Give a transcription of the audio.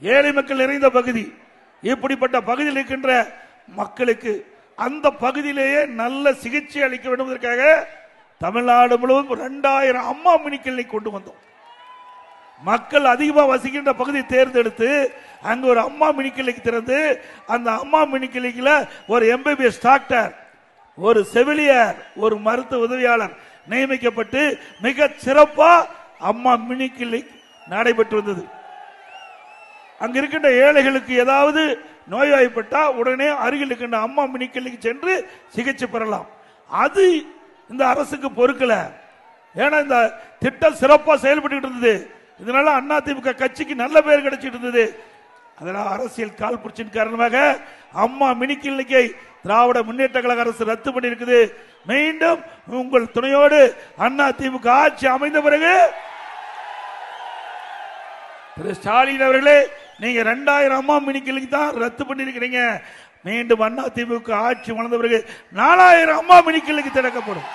ஏழை மக்கள் நிறைந்த பகுதி. இப்படிப்பட்ட பகுதியில் இருக்கின்ற மக்களுக்கு அந்த பகுதியிலேயே நல்ல சிகிச்சை அளிக்க வேண்டும் என்பதற்காக தமிழ்நாடு முழுவதும் 2000 அம்மா மினி கிளினிக் கொண்டு வந்தோம். மக்கள் அதிகமாக வசிக்கின்ற பகுதியை தேர்ந்தெடுத்து அங்கு ஒரு அம்மா மினி கிளினிக் திறந்து அந்த அம்மா மினி கிளினிக்ல ஒரு MBBS டாக்டர், ஒரு செவிலியர், ஒரு மருத்துவ உதவியாளர் நியமிக்கப்பட்டு மிக சிறப்பா அம்மா மினி கிளினிக் நடைபெற்று வந்தது. அங்க இருக்கின்ற ஏழைகளுக்கு ஏதாவது நோய்வாய்ப்பட்டா உடனே அருகில் இருக்கின்ற அம்மா மினி கிளினிக் சென்று சிகிச்சை பெறலாம். அது இந்த அரசுக்கு பொறுக்கல. ஏன்னா இந்த திட்டம் சிறப்பா செயல்பட்டு இருந்தது. இதனால அதிமுக கட்சிக்கு நல்ல பேர் கிடைச்சிட்டு இருந்தது. அதனால அரசியல் கால் புரட்சியின் காரணமாக அம்மா மினி கிளினிக்கை திராவிட முன்னேற்ற கழக அரசு ரத்து பண்ணியிருக்குது. மீண்டும் உங்கள் துணையோடு அதிமுக ஆட்சி அமைந்த பிறகு திரு ஸ்டாலின் அவர்களே, நீங்க 2000 அம்மா மினி கிளினிக் தான் ரத்து பண்ணிருக்கிறீங்க. மீண்டும் அதிமுக ஆட்சி வளர்ந்த பிறகு 4000 அம்மா மினி கிளினிக் திறக்கப்படும்.